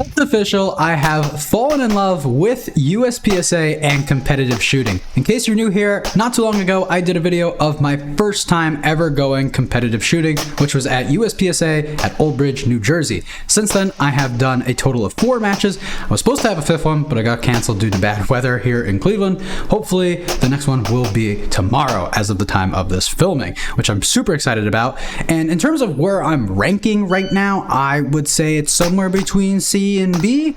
It's official, I have fallen in love with USPSA and competitive shooting. In case you're new here, not too long ago, I did a video of my first time ever going competitive shooting, which was at USPSA at Old Bridge, New Jersey. Since then, I have done a total of 4 matches. I was supposed to have a 5th one, but I got canceled due to bad weather here in Cleveland. Hopefully, the next one will be tomorrow as of the time of this filming, which I'm super excited about. And in terms of where I'm ranking right now, I would say it's somewhere between C and B.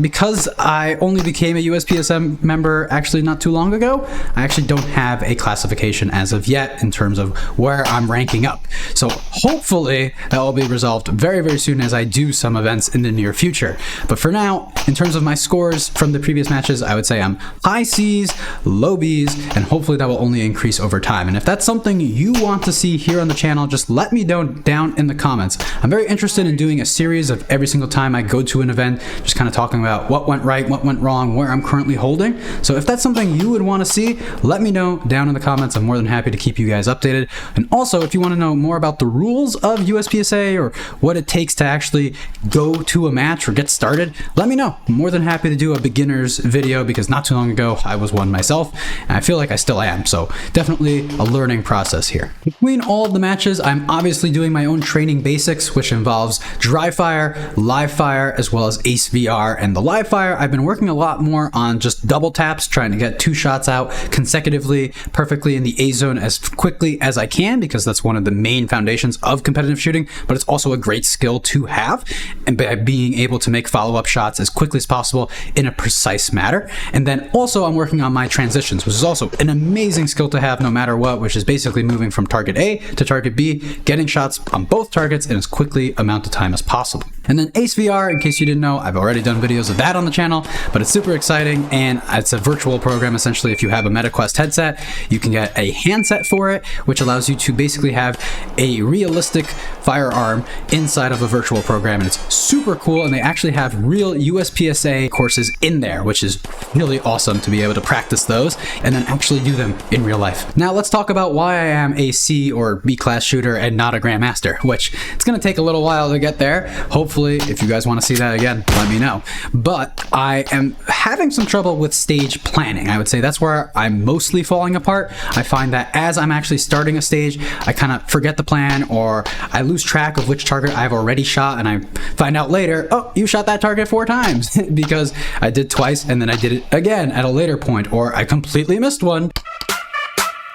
Because I only became a USPSA member actually not too long ago, I actually don't have a classification as of yet in terms of where I'm ranking up. So hopefully that will be resolved very, very soon as I do some events in the near future. But for now, in terms of my scores from the previous matches, I would say I'm high C's, low B's, and hopefully that will only increase over time. And if that's something you want to see here on the channel, just let me know down in the comments. I'm very interested in doing a series of every single time I go to an event, just kind of talking about what went right, what went wrong, where I'm currently holding. So if that's something you would want to see, let me know down in the comments. I'm more than happy to keep you guys updated. And also, if you want to know more about the rules of USPSA or what it takes to actually go to a match or get started, let me know. I'm more than happy to do a beginner's video because not too long ago I was one myself and I feel like I still am. So definitely a learning process here. Between all of the matches, I'm obviously doing my own training basics, which involves dry fire, live fire, as well as AceXR. And the live fire, I've been working a lot more on just double taps, trying to get 2 shots out consecutively, perfectly in the A zone as quickly as I can, because that's one of the main foundations of competitive shooting, but it's also a great skill to have. And by being able to make follow-up shots as quickly as possible in a precise manner. And then also I'm working on my transitions, which is also an amazing skill to have no matter what, which is basically moving from target A to target B, getting shots on both targets in as quickly amount of time as possible. And then AceXR, in case you didn't know, I've already done videos of that on the channel, but it's super exciting and it's a virtual program. Essentially, if you have a MetaQuest headset, you can get a handset for it, which allows you to basically have a realistic firearm inside of a virtual program. And it's super cool. And they actually have real USPSA courses in there, which is really awesome to be able to practice those and then actually do them in real life. Now let's talk about why I am a C or B class shooter and not a Grandmaster, which it's going to take a little while to get there. Hopefully, if you guys want to see that again, let me know. But I am having some trouble with stage planning. I would say that's where I'm mostly falling apart. I find that as I'm actually starting a stage, I kind of forget the plan or I lose track of which target I've already shot, and I find out later, oh, you shot that target 4 times because I did twice and then I did it again at a later point, or I completely missed one.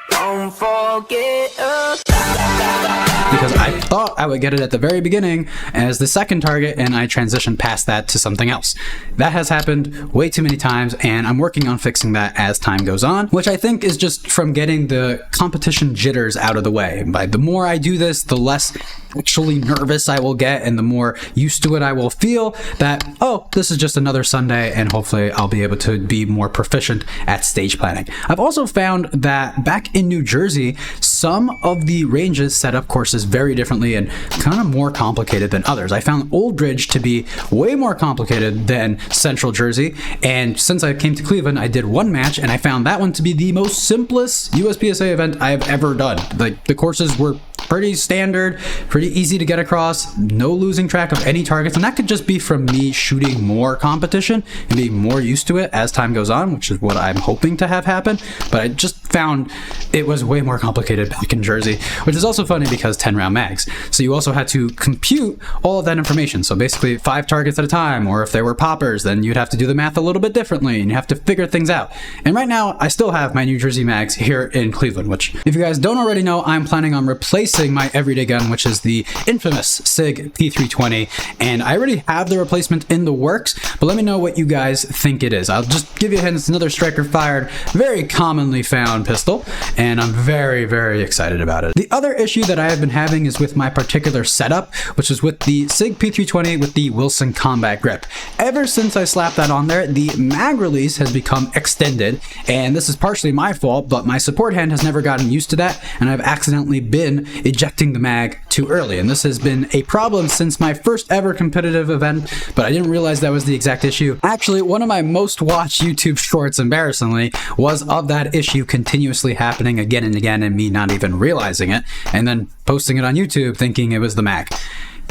Don't forget because I thought I would get it at the very beginning as the second target and I transitioned past that to something else. That has happened way too many times and I'm working on fixing that as time goes on, which I think is just from getting the competition jitters out of the way. By the more I do this, the less actually nervous I will get and the more used to it I will feel that, oh, this is just another Sunday and hopefully I'll be able to be more proficient at stage planning. I've also found that back in New Jersey, some of the ranges set up courses very differently and kind of more complicated than others. I found Old Bridge to be way more complicated than Central Jersey, and since I came to Cleveland, I did 1 match and I found that one to be the most simplest USPSA event I have ever done. Like, the courses were pretty standard, pretty easy to get across, no losing track of any targets, and that could just be from me shooting more competition and being more used to it as time goes on, which is what I'm hoping to have happen. But I just found it was way more complicated back in Jersey, which is also funny because 10-round mags. So you also had to compute all of that information. So basically 5 targets at a time, or if there were poppers, then you'd have to do the math a little bit differently and you have to figure things out. And right now I still have my New Jersey mags here in Cleveland, which if you guys don't already know, I'm planning on replacing my everyday gun, which is the infamous Sig P320, and I already have the replacement in the works, but let me know what you guys think it is. I'll just give you a hint, it's another striker fired, very commonly found pistol, and I'm very, very excited about it. The other issue that I have been having is with my particular setup, which is with the Sig P320 with the Wilson combat grip. Ever since I slapped that on there, the mag release has become extended, and this is partially my fault, but my support hand has never gotten used to that, and I've accidentally been ejecting the mag too early, and this has been a problem since my first ever competitive event, but I didn't realize that was the exact issue. Actually, one of my most watched YouTube shorts, embarrassingly, was of that issue continuously happening again and again and me not even realizing it, and then posting it on YouTube thinking it was the mag.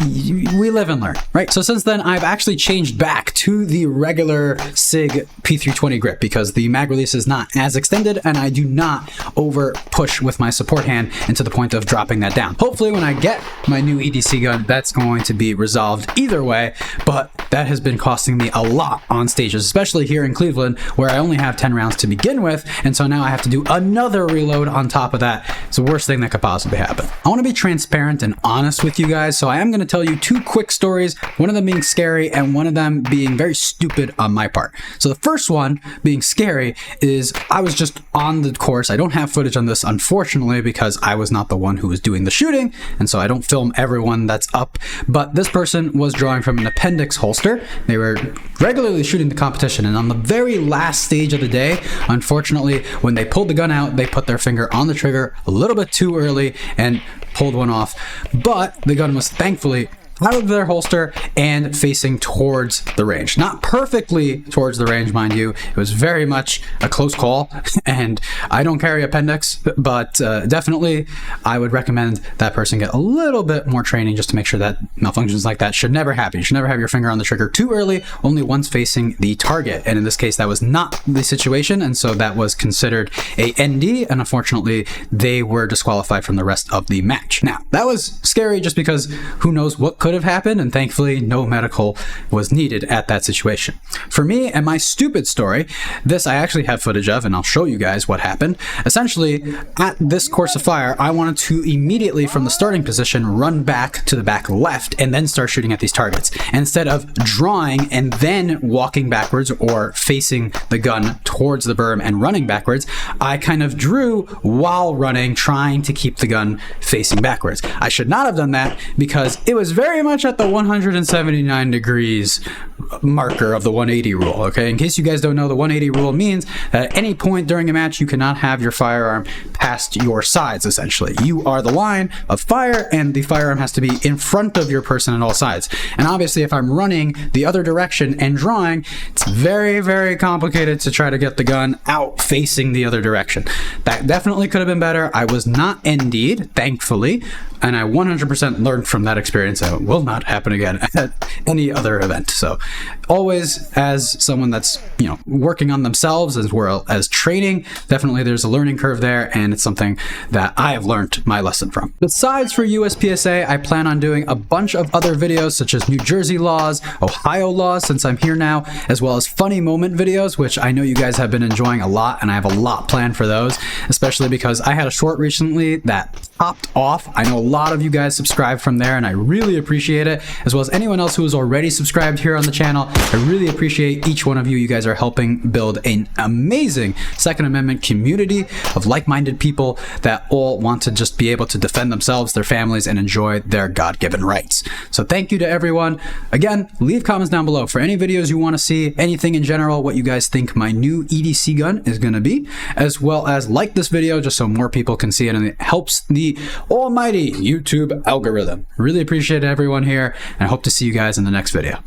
we live and learn, right? So since then, I've actually changed back to the regular Sig P320 grip because the mag release is not as extended and I do not over push with my support hand into the point of dropping that down. Hopefully when I get my new EDC gun, that's going to be resolved either way, but that has been costing me a lot on stages, especially here in Cleveland where I only have 10 rounds to begin with, and so now I have to do another reload on top of that. It's the worst thing that could possibly happen. I want to be transparent and honest with you guys, so I am going to tell you two quick stories, one of them being scary and one of them being very stupid on my part. So the first one being scary is I was just on the course. I don't have footage on this, unfortunately, because I was not the one who was doing the shooting, and so I don't film everyone that's up, but this person was drawing from an appendix holster. They were regularly shooting the competition, and on the very last stage of the day, unfortunately, when they pulled the gun out, they put their finger on the trigger a little bit too early and pulled one off, but the gun was thankfully out of their holster and facing towards the range. Not perfectly towards the range, mind you. It was very much a close call, and I don't carry appendix, but definitely I would recommend that person get a little bit more training just to make sure that malfunctions like that should never happen. You should never have your finger on the trigger too early, only once facing the target. And in this case, that was not the situation, and so that was considered a ND, and unfortunately, they were disqualified from the rest of the match. Now, that was scary just because who knows what could have happened, and thankfully no medical was needed at that situation. For me and my stupid story, this I actually have footage of, and I'll show you guys what happened. Essentially, at this course of fire, I wanted to immediately from the starting position run back to the back left and then start shooting at these targets. And instead of drawing and then walking backwards or facing the gun towards the berm and running backwards, I kind of drew while running, trying to keep the gun facing backwards. I should not have done that because it was very much at the 179 degrees marker of the 180 rule, okay? In case you guys don't know, the 180 rule means that at any point during a match, you cannot have your firearm past your sides, essentially. You are the line of fire, and the firearm has to be in front of your person at all sides. And obviously, if I'm running the other direction and drawing, it's very, very complicated to try to get the gun out facing the other direction. That definitely could have been better. I was not ND'd, thankfully, and I 100% learned from that experience. It will not happen again at any other event. So always, as someone that's, you know, working on themselves as well as training, definitely there's a learning curve there, and it's something that I have learned my lesson from. Besides for USPSA, I plan on doing a bunch of other videos such as New Jersey laws, Ohio laws since I'm here now, as well as funny moment videos, which I know you guys have been enjoying a lot, and I have a lot planned for those, especially because I had a short recently that popped off. I know a lot of you guys subscribed from there, and I really appreciate it, as well as anyone else who is already subscribed here on the channel. I really appreciate each one of you. You guys are helping build an amazing Second Amendment community of like-minded people that all want to just be able to defend themselves, their families, and enjoy their God-given rights. So thank you to everyone. Again, leave comments down below for any videos you want to see, anything in general, what you guys think my new EDC gun is going to be, as well as like this video just so more people can see it, and it helps the almighty YouTube algorithm. Really appreciate everyone here, and I hope to see you guys in the next video.